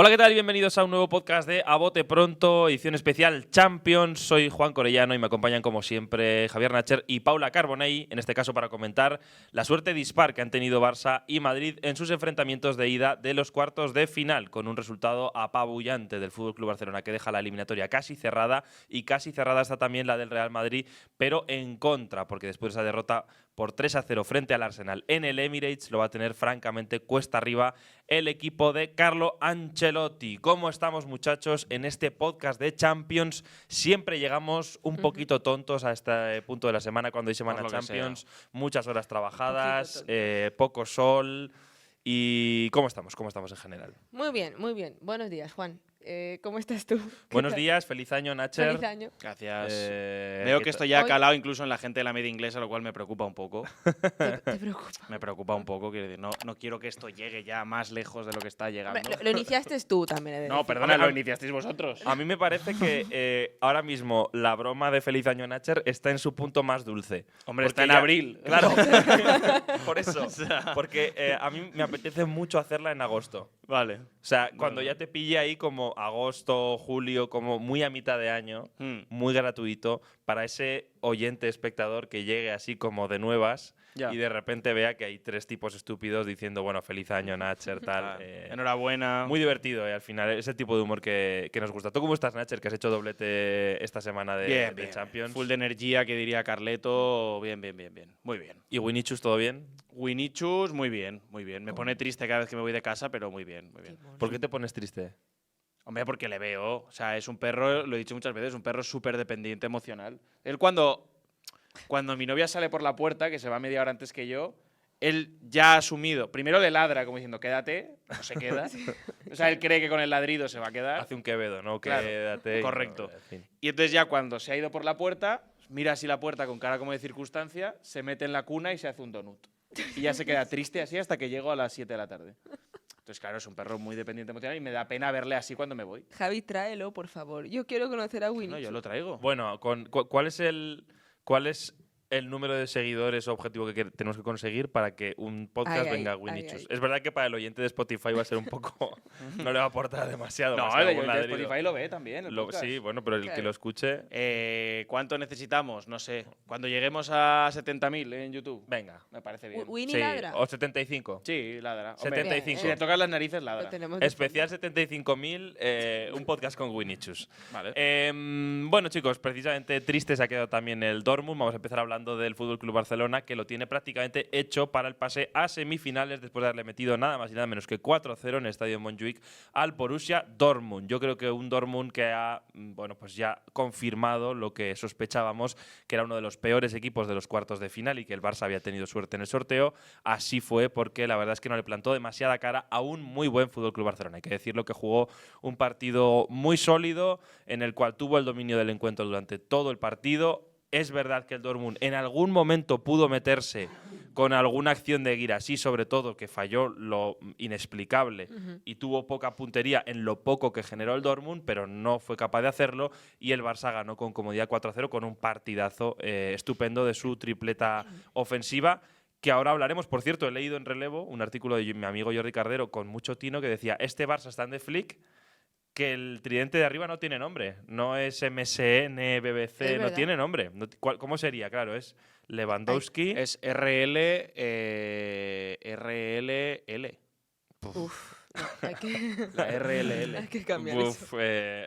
Hola, ¿qué tal? Bienvenidos a un nuevo podcast de A Bote Pronto, edición especial Champions. Soy Juan Corellano y me acompañan como siempre Javier Nacher y Paula Carbonell, en este caso para comentar la suerte dispar que han tenido Barça y Madrid en sus enfrentamientos de ida de los cuartos de final, con un resultado apabullante del FC Barcelona que deja la eliminatoria casi cerrada, y casi cerrada está también la del Real Madrid, pero en contra, porque después de esa derrota por 3-0 frente al Arsenal en el Emirates lo va a tener francamente cuesta arriba el equipo de Carlo Ancelotti. ¿Cómo estamos, muchachos? En este podcast de Champions siempre llegamos un poquito tontos a este punto de la semana cuando hay semana Champions, muchas horas trabajadas, poco sol. ¿Y cómo estamos? ¿Cómo estamos en general? Muy bien, muy bien. Buenos días, Juan. ¿Cómo estás tú? Buenos días, feliz año, Nacher. Feliz año. Gracias. Veo que esto ya ha calado incluso en la gente de la media inglesa, lo cual me preocupa un poco. ¿Te preocupa? Me preocupa un poco, quiero decir, no quiero que esto llegue ya más lejos de lo que está llegando. Lo iniciaste tú también, he de No, decir. perdona, lo iniciasteis vosotros. A mí me parece que ahora mismo la broma de feliz año, Nacher, está en su punto más dulce. Hombre, Porque está en ya- abril. Claro, por eso. Porque a mí me apetece mucho hacerla en agosto. Vale. O sea, cuando ya te pille ahí como agosto, julio, como muy a mitad de año, muy gratuito, para ese oyente espectador que llegue así como de nuevas Ya. y de repente vea que hay tres tipos estúpidos diciendo, bueno, feliz año, Nacher, tal. Enhorabuena. Muy divertido, al final, ese tipo de humor que nos gusta. ¿Tú cómo estás, Nacher, que has hecho doblete esta semana de bien. Champions? Full de energía, que diría Carleto. Bien. Muy bien. ¿Y Winichus, todo bien? Winichus, muy bien. Me pone triste cada vez que me voy de casa, pero muy bien. ¿Por qué te pones triste? Hombre, porque le veo. O sea, es un perro, lo he dicho muchas veces, un perro súper dependiente emocional. Él cuando mi novia sale por la puerta, que se va media hora antes que yo, él ya ha asumido. Primero le ladra como diciendo, quédate, no se queda. O sea, él cree que con el ladrido se va a quedar. Hace un Quevedo, ¿no? Claro, Quédate. correcto. No, en fin. Y entonces ya cuando se ha ido por la puerta, mira así la puerta con cara como de circunstancia, se mete en la cuna y se hace un donut. Y ya se queda triste así hasta que llego a las 7 de la tarde. Entonces, claro, es un perro muy dependiente emocional y me da pena verle así cuando me voy. Javi, tráelo, por favor. Yo quiero conocer a Winnie. No, yo lo traigo. Bueno, ¿cuál es el número de seguidores o objetivo que tenemos que conseguir para que un podcast venga a Winichus? Es verdad que para el oyente de Spotify va a ser un poco… no le va a aportar demasiado. No, más que el algún de ladrido. Spotify lo ve también. el podcast. Sí, bueno, pero el que Claro. lo escuche… ¿Cuánto necesitamos? No sé. Cuando lleguemos a 70.000 en YouTube. Venga. Me parece bien. Winnie Sí, ladra. o 75. Sí, ladra. Hombre, 75. si le tocas las narices, Lo ladra. tenemos de Especial 75.000, un podcast con Winichus. Vale. Bueno, chicos, precisamente triste se ha quedado también el Dortmund. Vamos a empezar hablando del FC Barcelona, que lo tiene prácticamente hecho para el pase a semifinales después de haberle metido nada más y nada menos que 4-0 en el estadio Montjuic al Borussia Dortmund. Yo creo que un Dortmund que ha, bueno, pues ya confirmado lo que sospechábamos, que era uno de los peores equipos de los cuartos de final y que el Barça había tenido suerte en el sorteo. Así fue, porque la verdad es que no le plantó demasiada cara a un muy buen FC Barcelona. Hay que decirlo, que jugó un partido muy sólido en el cual tuvo el dominio del encuentro durante todo el partido. Es verdad que el Dortmund en algún momento pudo meterse con alguna acción de Guirassy, sobre todo, que falló lo inexplicable y tuvo poca puntería en lo poco que generó el Dortmund, pero no fue capaz de hacerlo, y el Barça ganó con comodidad 4-0 con un partidazo estupendo de su tripleta ofensiva, que ahora hablaremos. Por cierto, he leído en relevo un artículo de mi amigo Jordi Cardero con mucho tino que decía: este Barça está en de Flick, que el tridente de arriba no tiene nombre. No es MSN, BBC, Es no verdad. tiene nombre. ¿Cómo sería? Claro, es Lewandowski. Es RL, RLL. Uf, no, hay que… La RLL. hay que cambiar eso.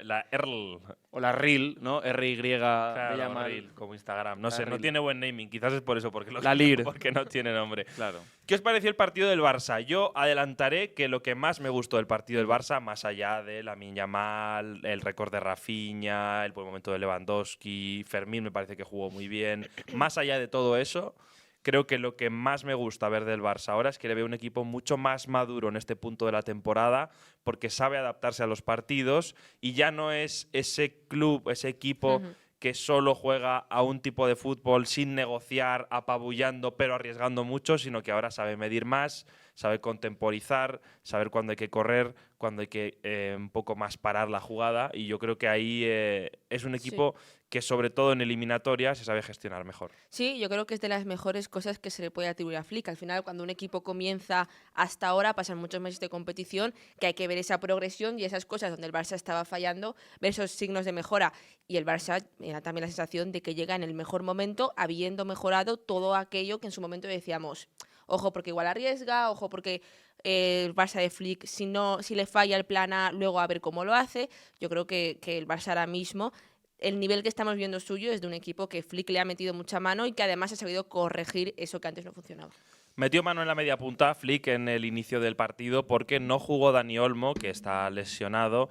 La ERL. O la RIL, ¿no? RY Claro, bella mal. Reel, como Instagram. No La sé, no Reel. tiene buen naming. Quizás es por eso, porque La LIR. porque no tiene nombre. Claro. ¿Qué os pareció el partido del Barça? Yo adelantaré que lo que más me gustó del partido del Barça, más allá de Lamine Yamal, el récord de Rafinha, el buen momento de Lewandowski, Fermín me parece que jugó muy bien, más allá de todo eso, creo que lo que más me gusta ver del Barça ahora es que le veo un equipo mucho más maduro en este punto de la temporada, porque sabe adaptarse a los partidos y ya no es ese club, ese equipo que solo juega a un tipo de fútbol sin negociar, apabullando, pero arriesgando mucho, sino que ahora sabe medir más, sabe contemporizar, saber cuándo hay que correr, cuando hay que un poco más parar la jugada, y yo creo que ahí es un equipo que sobre todo en eliminatoria se sabe gestionar mejor. Sí, yo creo que es de las mejores cosas que se le puede atribuir a Flick. Al final, cuando un equipo comienza hasta ahora, pasan muchos meses de competición, que hay que ver esa progresión y esas cosas donde el Barça estaba fallando, ver esos signos de mejora. Y el Barça me da también la sensación de que llega en el mejor momento, habiendo mejorado todo aquello que en su momento decíamos, ojo porque igual arriesga, ojo porque el Barça de Flick, si le falla el plan A, luego a ver cómo lo hace. Yo creo que el Barça ahora mismo, el nivel que estamos viendo suyo es de un equipo que Flick le ha metido mucha mano y que además ha sabido corregir eso que antes no funcionaba. Metió mano en la media punta Flick en el inicio del partido porque no jugó Dani Olmo, que está lesionado.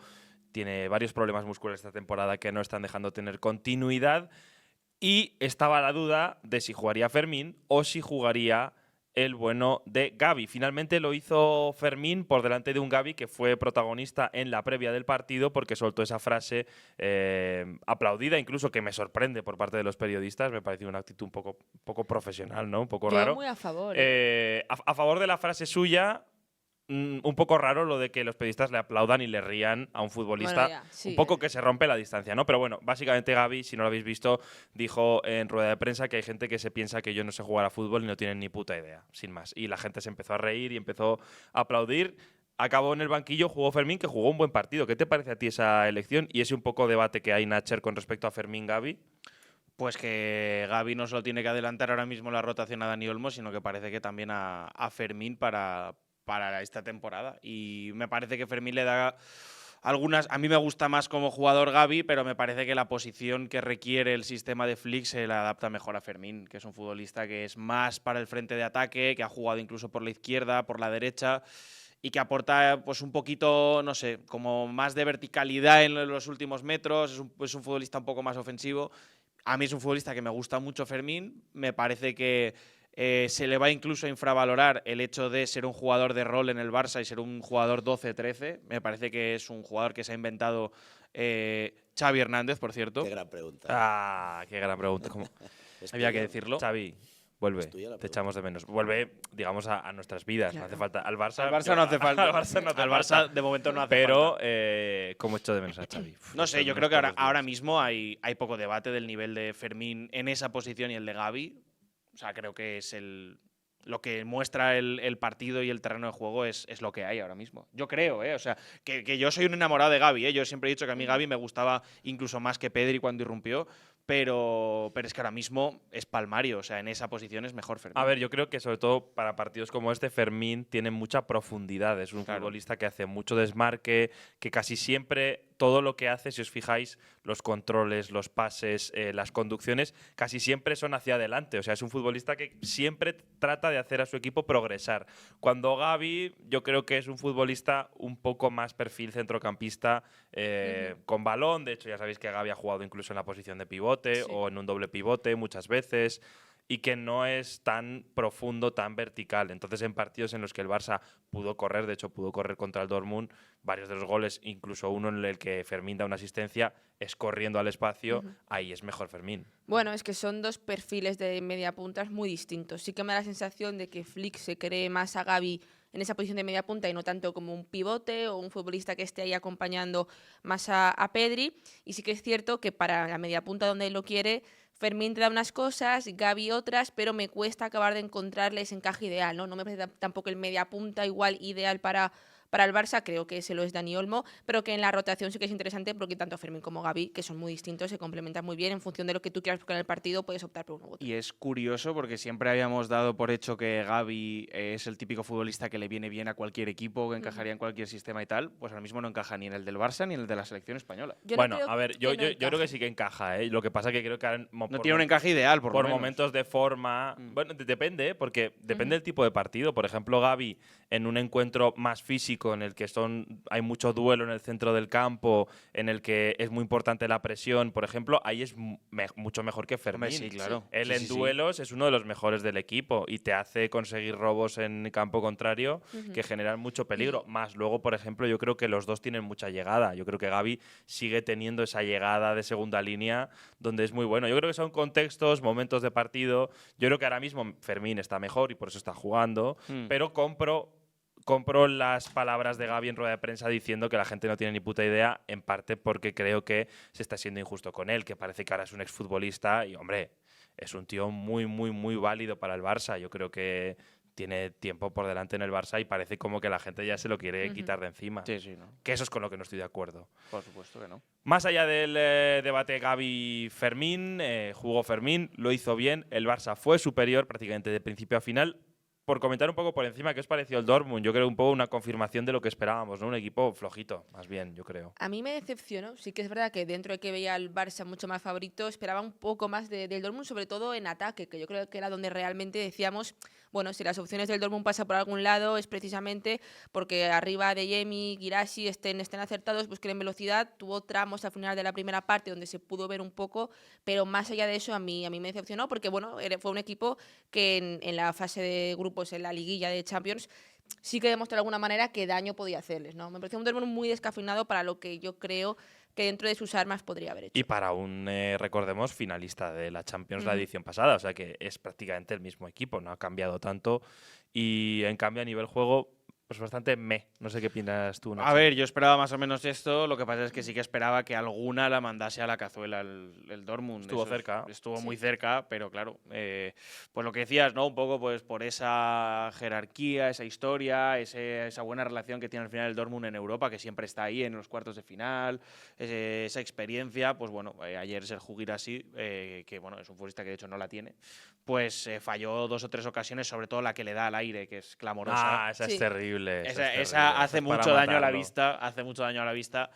Tiene varios problemas musculares esta temporada que no están dejando tener continuidad. Y estaba la duda de si jugaría Fermín o si jugaría el bueno de Gavi. Finalmente lo hizo Fermín por delante de un Gavi que fue protagonista en la previa del partido porque soltó esa frase aplaudida, incluso que me sorprende por parte de los periodistas. Me pareció una actitud un poco profesional, ¿no? Un poco raro. Yo muy a favor. A favor de la frase suya, un poco raro lo de que los periodistas le aplaudan y le rían a un futbolista. Bueno, sí, un poco que se rompe la distancia, ¿no? Pero bueno, básicamente Gavi, si no lo habéis visto, dijo en rueda de prensa que hay gente que se piensa que yo no sé jugar a fútbol y no tienen ni puta idea, sin más. Y la gente se empezó a reír y empezó a aplaudir. Acabó en el banquillo, jugó Fermín, que jugó un buen partido. ¿Qué te parece a ti esa elección y ese un poco debate que hay, Nacher, con respecto a Fermín-Gavi? Pues que Gavi no solo tiene que adelantar ahora mismo la rotación a Dani Olmo, sino que parece que también a Fermín para esta temporada. Y me parece que Fermín le da algunas. A mí me gusta más como jugador Gavi, pero me parece que la posición que requiere el sistema de Flick se le adapta mejor a Fermín, que es un futbolista que es más para el frente de ataque, que ha jugado incluso por la izquierda, por la derecha, y que aporta pues un poquito, no sé, como más de verticalidad en los últimos metros. Es un futbolista un poco más ofensivo. A mí es un futbolista que me gusta mucho Fermín. Me parece que se le va incluso a infravalorar el hecho de ser un jugador de rol en el Barça y ser un jugador 12-13. Me parece que es un jugador que se ha inventado Xavi Hernández, por cierto. Qué gran pregunta. Ah, qué gran pregunta. Había que decirlo. Xavi, vuelve. tuya la Te echamos de menos. Vuelve, digamos, a nuestras vidas. Claro. No hace falta. Al Barça, Al Barça no hace falta. Al Barça no hace Al falta. Barça de momento no hace Pero, falta. ¿cómo echo de menos a Xavi? No sé, yo creo que ahora mismo hay poco debate del nivel de Fermín en esa posición y el de Gavi. O sea, creo que es lo que muestra el partido y el terreno de juego es lo que hay ahora mismo. Yo creo, o sea, que yo soy un enamorado de Gavi, Yo siempre he dicho que a mí Gavi me gustaba incluso más que Pedri cuando irrumpió, pero es que ahora mismo es palmario, o sea, en esa posición es mejor Fermín. A ver, yo creo que sobre todo para partidos como este, Fermín tiene mucha profundidad. Es un futbolista que hace mucho desmarque, que casi siempre todo lo que hace, si os fijáis, los controles, los pases, las conducciones, casi siempre son hacia adelante. O sea, es un futbolista que siempre trata de hacer a su equipo progresar. Cuando Gavi, yo creo que es un futbolista un poco más perfil centrocampista, con balón. De hecho, ya sabéis que Gavi ha jugado incluso en la posición de pivote o en un doble pivote muchas veces, y que no es tan profundo, tan vertical. Entonces, en partidos en los que el Barça pudo correr, de hecho pudo correr contra el Dortmund, varios de los goles, incluso uno en el que Fermín da una asistencia, es corriendo al espacio, ahí es mejor Fermín. Bueno, es que son dos perfiles de media puntas muy distintos. Sí que me da la sensación de que Flick se cree más a Gavi en esa posición de media punta y no tanto como un pivote o un futbolista que esté ahí acompañando más a Pedri. Y sí que es cierto que para la media punta donde él lo quiere, Fermín te da unas cosas, Gavi otras, pero me cuesta acabar de encontrarle ese encaje ideal, ¿no? No me parece tampoco el media punta igual ideal para el Barça, creo que ese lo es Dani Olmo, pero que en la rotación sí que es interesante porque tanto Fermín como Gavi, que son muy distintos, se complementan muy bien. En función de lo que tú quieras buscar en el partido, puedes optar por uno u otro. Y es curioso porque siempre habíamos dado por hecho que Gavi es el típico futbolista que le viene bien a cualquier equipo, que encajaría en cualquier sistema y tal. Pues ahora mismo no encaja ni en el del Barça ni en el de la selección española. Bueno, a ver, yo creo que sí que encaja, ¿eh? Lo que pasa es que creo que no tiene un encaje ideal, por lo menos. Momentos de forma. Bueno, depende, porque depende del tipo de partido. Por ejemplo, Gavi, en un encuentro más físico, en el que hay mucho duelo en el centro del campo, en el que es muy importante la presión, por ejemplo, ahí es mucho mejor que Fermín. Sí, claro. Él en duelos es uno de los mejores del equipo y te hace conseguir robos en campo contrario que generan mucho peligro. Más luego, por ejemplo, yo creo que los dos tienen mucha llegada. Yo creo que Gavi sigue teniendo esa llegada de segunda línea donde es muy bueno. Yo creo que son contextos, momentos de partido. Yo creo que ahora mismo Fermín está mejor y por eso está jugando, pero compro compro las palabras de Gavi en rueda de prensa diciendo que la gente no tiene ni puta idea, en parte porque creo que se está siendo injusto con él, que parece que ahora es un exfutbolista y, hombre, es un tío muy, muy, muy válido para el Barça. Yo creo que tiene tiempo por delante en el Barça y parece como que la gente ya se lo quiere quitar de encima. Sí, sí, ¿no? Que eso es con lo que no estoy de acuerdo. Por supuesto que no. Más allá del debate Gavi-Fermín, jugó Fermín, lo hizo bien, el Barça fue superior prácticamente de principio a final. Por comentar un poco por encima, ¿qué os pareció el Dortmund? Yo creo un poco una confirmación de lo que esperábamos, ¿no? Un equipo flojito, más bien, yo creo. A mí me decepcionó. Sí que es verdad que dentro de que veía al Barça mucho más favorito, esperaba un poco más del Dortmund, sobre todo en ataque, que yo creo que era donde realmente decíamos, bueno, si las opciones del Dortmund pasan por algún lado es precisamente porque arriba de Yemi, Guirassy estén acertados, busquen velocidad. Tuvo tramos al final de la primera parte donde se pudo ver un poco, pero más allá de eso a mí me decepcionó porque, bueno, fue un equipo que en la fase de grupos, en la liguilla de Champions, sí que demostró de alguna manera que daño podía hacerles, ¿no? Me pareció un Dortmund muy descafeinado para lo que yo creo que dentro de sus armas podría haber hecho. Y para un, recordemos, finalista de la Champions la edición pasada, o sea que es prácticamente el mismo equipo, no ha cambiado tanto. Y en cambio a nivel juego, pues bastante no sé qué opinas tú, Nacho. A ver, yo esperaba más o menos esto, lo que pasa es que sí que esperaba que alguna la mandase a la cazuela el Dortmund. Estuvo cerca. Estuvo muy cerca, pero claro, pues lo que decías, ¿no? Un poco pues por esa jerarquía, esa historia, esa buena relación que tiene al final el Dortmund en Europa, que siempre está ahí en los cuartos de final, esa experiencia, pues bueno, ayer Serhou Guirassy, que bueno, es un futbolista que de hecho no la tiene, pues falló 2 o 3 ocasiones, sobre todo la que le da al aire, que es clamorosa. Ah, esa Sí. es terrible. Esa hace mucho daño a la vista, hace mucho daño a la vista.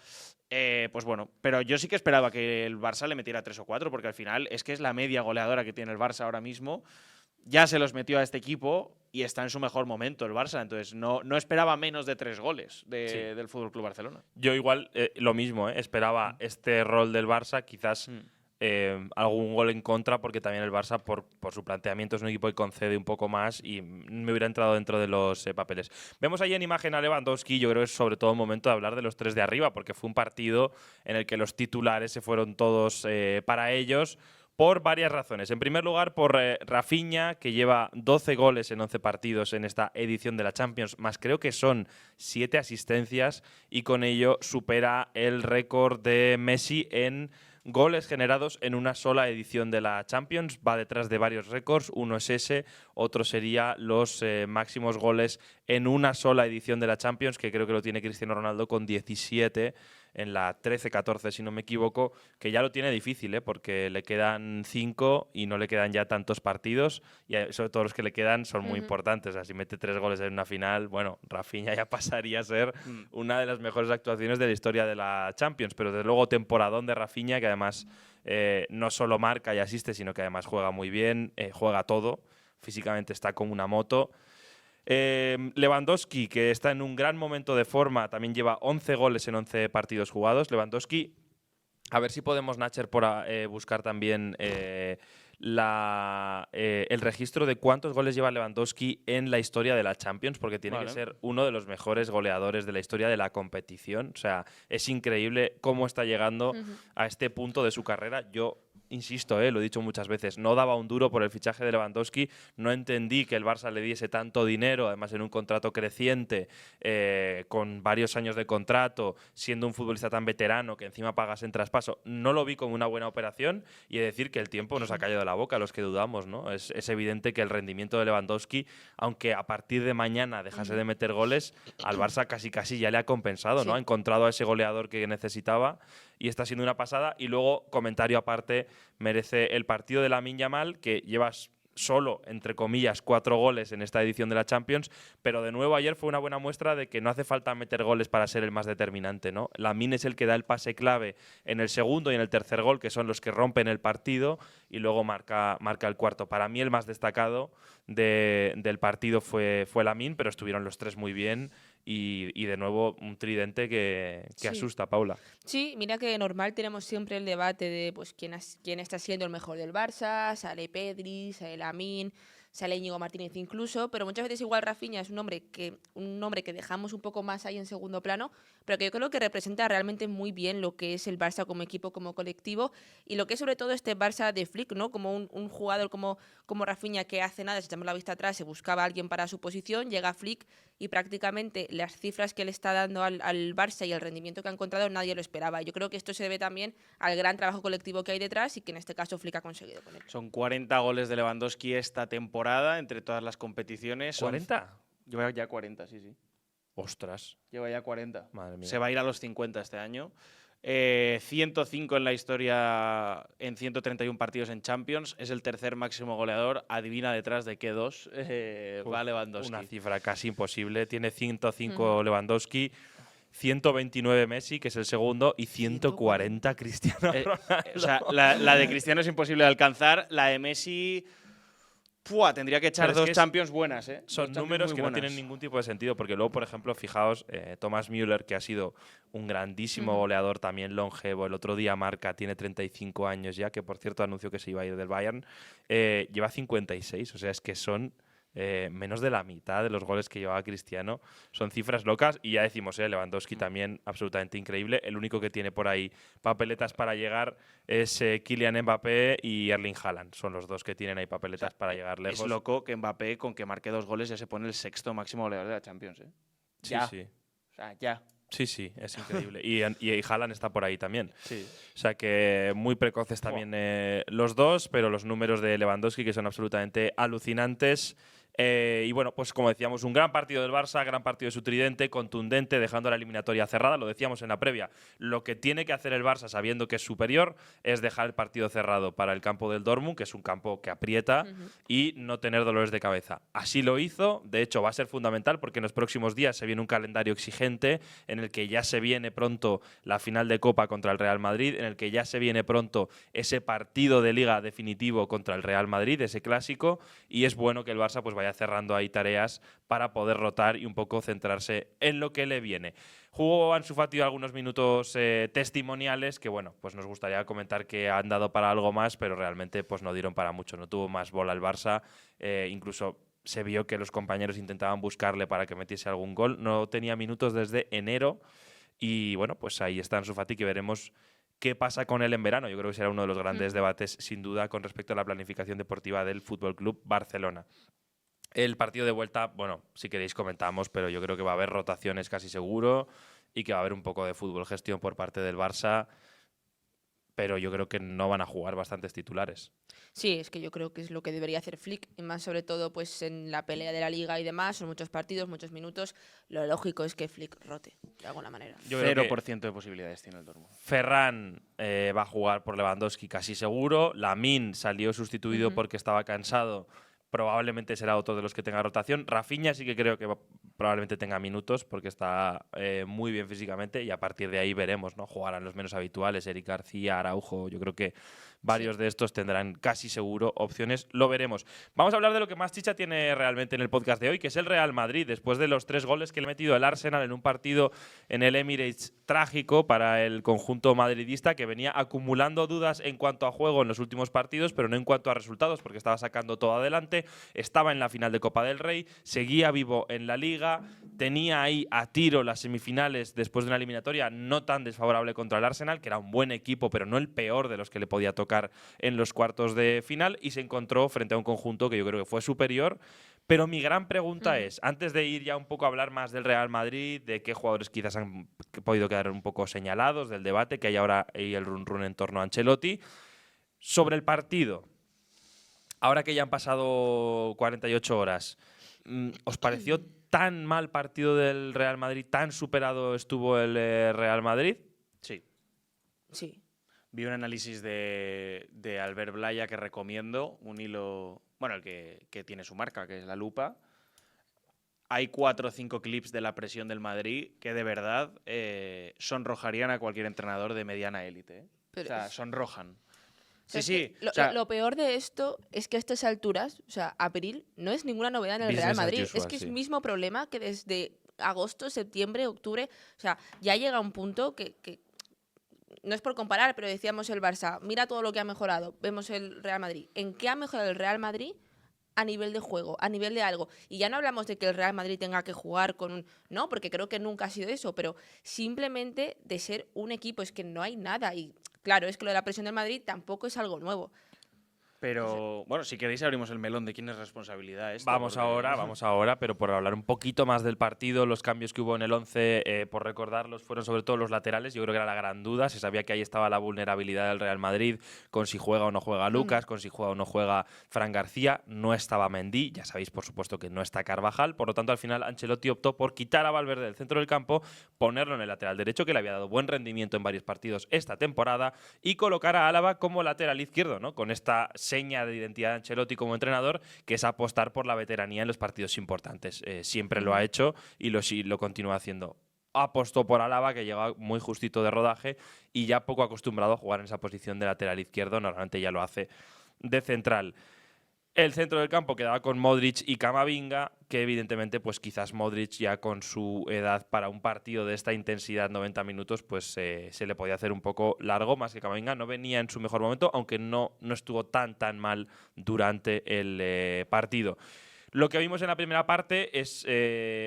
Pues bueno, pero yo sí que esperaba que el Barça le metiera 3 o 4, porque al final es que es la media goleadora que tiene el Barça ahora mismo. Ya se los metió a este equipo y está en su mejor momento el Barça, entonces no esperaba menos de 3 goles del FC Barcelona. Yo igual, lo mismo, esperaba este rol del Barça, quizás algún gol en contra, porque también el Barça, por su planteamiento, es un equipo que concede un poco más y me hubiera entrado dentro de los papeles. Vemos ahí en imagen a Lewandowski. Yo creo que es sobre todo un momento de hablar de los 3 de arriba, porque fue un partido en el que los titulares se fueron todos para ellos, por varias razones. En primer lugar, por Rafinha, que lleva 12 goles en 11 partidos en esta edición de la Champions, más creo que son 7 asistencias, y con ello supera el récord de Messi en goles generados en una sola edición de la Champions. Va detrás de varios récords. Uno es ese, otro sería los máximos goles en una sola edición de la Champions, que creo que lo tiene Cristiano Ronaldo con 17 en la 13-14, si no me equivoco, que ya lo tiene difícil, porque le quedan 5 y no le quedan ya tantos partidos, y sobre todo los que le quedan son muy importantes. O sea, si mete 3 goles en una final, bueno, Rafinha ya pasaría a ser una de las mejores actuaciones de la historia de la Champions, pero desde luego temporadón de Rafinha, que además no solo marca y asiste, sino que además juega muy bien, juega todo, físicamente está como una moto. Lewandowski, que está en un gran momento de forma, también lleva 11 goles en 11 partidos jugados. Lewandowski, a ver si podemos, Nacher, por buscar también el registro de cuántos goles lleva Lewandowski en la historia de la Champions, porque tiene que ser uno de los mejores goleadores de la historia de la competición. O sea, es increíble cómo está llegando a este punto de su carrera. Yo insisto, lo he dicho muchas veces, no daba un duro por el fichaje de Lewandowski, no entendí que el Barça le diese tanto dinero, además en un contrato creciente, con varios años de contrato, siendo un futbolista tan veterano que encima pagas en traspaso. No lo vi como una buena operación, y he de decir que el tiempo nos ha caído de la boca a los que dudamos, ¿no? Es evidente que el rendimiento de Lewandowski, aunque a partir de mañana dejase de meter goles, al Barça casi ya le ha compensado, ¿no? Ha encontrado a ese goleador que necesitaba y está siendo una pasada. Y luego, comentario aparte, merece el partido de Lamine Yamal, que llevas solo, entre comillas, 4 goles en esta edición de la Champions, pero de nuevo ayer fue una buena muestra de que no hace falta meter goles para ser el más determinante, ¿no? Lamine es el que da el pase clave en el segundo y en el tercer gol, que son los que rompen el partido, y luego marca el cuarto. Para mí el más destacado del partido fue Lamine, pero estuvieron los 3 muy bien. Y de nuevo un tridente que asusta, Paula. Sí, mira que normal tenemos siempre el debate de pues quién está siendo el mejor del Barça, sale Pedri, sale Lamine, sale Íñigo Martínez incluso, pero muchas veces igual Rafinha es un nombre que dejamos un poco más ahí en segundo plano, pero que yo creo que representa realmente muy bien lo que es el Barça como equipo, como colectivo, y lo que es sobre todo este Barça de Flick, ¿no? Como un jugador como Rafinha, que hace nada, si echamos la vista atrás, se buscaba a alguien para su posición, llega Flick y prácticamente las cifras que le está dando al Barça y el rendimiento que ha encontrado nadie lo esperaba. Yo creo que esto se debe también al gran trabajo colectivo que hay detrás y que en este caso Flick ha conseguido con él. Son 40 goles de Lewandowski esta temporada entre todas las competiciones. ¿40? Lleva ya 40, sí. Ostras. Lleva ya 40. Madre mía. Se va a ir a los 50 este año. 105 en la historia en 131 partidos en Champions. Es el tercer máximo goleador. Adivina detrás de qué dos va Lewandowski. Una cifra casi imposible. Tiene 105 Lewandowski, 129 Messi, que es el segundo, y 140 Cristiano Ronaldo. O sea, la de Cristiano es imposible de alcanzar. La de Messi… tendría que echar dos Champions buenas, ¿eh? Son números que no tienen ningún tipo de sentido, porque luego, por ejemplo, fijaos, Thomas Müller, que ha sido un grandísimo goleador, también longevo, el otro día marca, tiene 35 años ya, que por cierto anunció que se iba a ir del Bayern, lleva 56, o sea, es que son… menos de la mitad de los goles que llevaba Cristiano. Son cifras locas y ya decimos, Lewandowski también absolutamente increíble. El único que tiene por ahí papeletas para llegar es Kylian Mbappé y Erling Haaland. Son los dos que tienen ahí papeletas para llegar lejos. Es loco que Mbappé, con que marque 2 goles, ya se pone el sexto máximo goleador de la Champions, ¿eh? Sí, ya. sí. O sea, ya. Sí, es increíble. y Haaland está por ahí también. Sí. O sea que muy precoces también los dos, pero los números de Lewandowski que son absolutamente alucinantes. Y bueno, pues como decíamos, un gran partido del Barça, gran partido de su tridente, contundente, dejando la eliminatoria cerrada. Lo decíamos en la previa. Lo que tiene que hacer el Barça, sabiendo que es superior, es dejar el partido cerrado para el campo del Dortmund, que es un campo que aprieta, y no tener dolores de cabeza. Así lo hizo. De hecho, va a ser fundamental porque en los próximos días se viene un calendario exigente en el que ya se viene pronto la final de Copa contra el Real Madrid, en el que ya se viene pronto ese partido de Liga definitivo contra el Real Madrid, ese clásico, y es bueno que el Barça pues vaya cerrando ahí tareas para poder rotar y un poco centrarse en lo que le viene. Jugó Ansu Fati algunos minutos testimoniales que, bueno, pues nos gustaría comentar que han dado para algo más, pero realmente pues no dieron para mucho. No tuvo más bola el Barça, incluso se vio que los compañeros intentaban buscarle para que metiese algún gol. No tenía minutos desde enero y, bueno, pues ahí está Ansu Fati, que veremos qué pasa con él en verano. Yo creo que será uno de los grandes debates, sin duda, con respecto a la planificación deportiva del Fútbol Club Barcelona. El partido de vuelta, bueno, si queréis comentamos, pero yo creo que va a haber rotaciones casi seguro y que va a haber un poco de fútbol gestión por parte del Barça, pero yo creo que no van a jugar bastantes titulares. Sí, es que yo creo que es lo que debería hacer Flick, y más sobre todo pues en la pelea de la Liga y demás, son muchos partidos, muchos minutos, lo lógico es que Flick rote, de alguna manera. 0% de posibilidades tiene el Dortmund. Ferran va a jugar por Lewandowski casi seguro, Lamine salió sustituido porque estaba cansado, probablemente será otro de los que tenga rotación. Rafinha sí que creo que probablemente tenga minutos porque está muy bien físicamente y a partir de ahí veremos, ¿no? Jugarán los menos habituales, Eric García, Araujo, yo creo que varios de estos tendrán casi seguro opciones, lo veremos. Vamos a hablar de lo que más chicha tiene realmente en el podcast de hoy, que es el Real Madrid, después de los 3 goles que le ha metido el Arsenal en un partido en el Emirates trágico para el conjunto madridista, que venía acumulando dudas en cuanto a juego en los últimos partidos, pero no en cuanto a resultados, porque estaba sacando todo adelante, estaba en la final de Copa del Rey, seguía vivo en la Liga, tenía ahí a tiro las semifinales después de una eliminatoria no tan desfavorable contra el Arsenal, que era un buen equipo, pero no el peor de los que le podía tocar en los cuartos de final, y se encontró frente a un conjunto que yo creo que fue superior. Pero mi gran pregunta es, antes de ir ya un poco a hablar más del Real Madrid, de qué jugadores quizás han podido quedar un poco señalados, del debate que hay ahora y el run-run en torno a Ancelotti, sobre el partido, ahora que ya han pasado 48 horas, ¿os pareció tan mal partido del Real Madrid, tan superado estuvo el Real Madrid? Sí. Sí. Vi un análisis de Albert Blaya que recomiendo, un hilo, bueno, el que tiene su marca, que es La Lupa. Hay 4 o 5 clips de la presión del Madrid que de verdad sonrojarían a cualquier entrenador de mediana élite. O sea, sonrojan. Sí. Lo peor de esto es que a estas alturas, o sea, abril, no es ninguna novedad en el Real Madrid. Es que es el mismo problema que desde agosto, septiembre, octubre. O sea, ya llega un punto que no es por comparar, pero decíamos el Barça, mira todo lo que ha mejorado. Vemos el Real Madrid. ¿En qué ha mejorado el Real Madrid a nivel de juego, a nivel de algo. Y ya no hablamos de que el Real Madrid tenga que jugar con un... No, porque creo que nunca ha sido eso, pero simplemente de ser un equipo, es que no hay nada. Y claro, es que lo de la presión del Madrid tampoco es algo nuevo. Pero, bueno, si queréis abrimos el melón de quién es responsabilidad esto. Vamos ahora, pero por hablar un poquito más del partido, los cambios que hubo en el 11, por recordarlos, fueron sobre todo los laterales. Yo creo que era la gran duda. Se sabía que ahí estaba la vulnerabilidad del Real Madrid, con si juega o no juega Lucas, con si juega o no juega Fran García. No estaba Mendy, ya sabéis, por supuesto, que no está Carvajal. Por lo tanto, al final, Ancelotti optó por quitar a Valverde del centro del campo, ponerlo en el lateral derecho, que le había dado buen rendimiento en varios partidos esta temporada, y colocar a Álava como lateral izquierdo, ¿no? Con esta seña de identidad de Ancelotti como entrenador, que es apostar por la veteranía en los partidos importantes. Siempre lo ha hecho y lo continúa haciendo. Apostó por Álava, que llega muy justito de rodaje y ya poco acostumbrado a jugar en esa posición de lateral izquierdo. Normalmente ya lo hace de central. El centro del campo quedaba con Modric y Camavinga, que evidentemente pues quizás Modric ya con su edad para un partido de esta intensidad, 90 minutos, pues se le podía hacer un poco largo, más que Camavinga no venía en su mejor momento, aunque no estuvo tan mal durante el partido. Lo que vimos en la primera parte es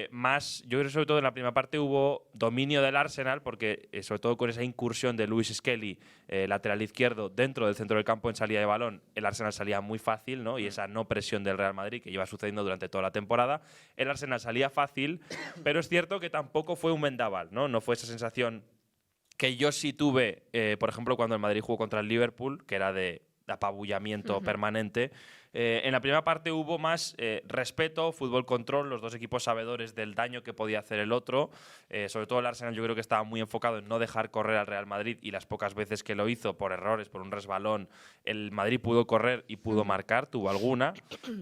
más, yo creo que sobre todo en la primera parte hubo dominio del Arsenal, porque sobre todo con esa incursión de Lewis Skelly, lateral izquierdo, dentro del centro del campo en salida de balón, el Arsenal salía muy fácil, ¿no? Y esa no presión del Real Madrid que lleva sucediendo durante toda la temporada, el Arsenal salía fácil, pero es cierto que tampoco fue un vendaval, ¿no? No fue esa sensación que yo sí tuve, por ejemplo, cuando el Madrid jugó contra el Liverpool, que era de apabullamiento permanente. En la primera parte hubo más respeto, fútbol control, los dos equipos sabedores del daño que podía hacer el otro. Sobre todo el Arsenal yo creo que estaba muy enfocado en no dejar correr al Real Madrid, y las pocas veces que lo hizo por errores, por un resbalón, el Madrid pudo correr y pudo marcar, tuvo alguna.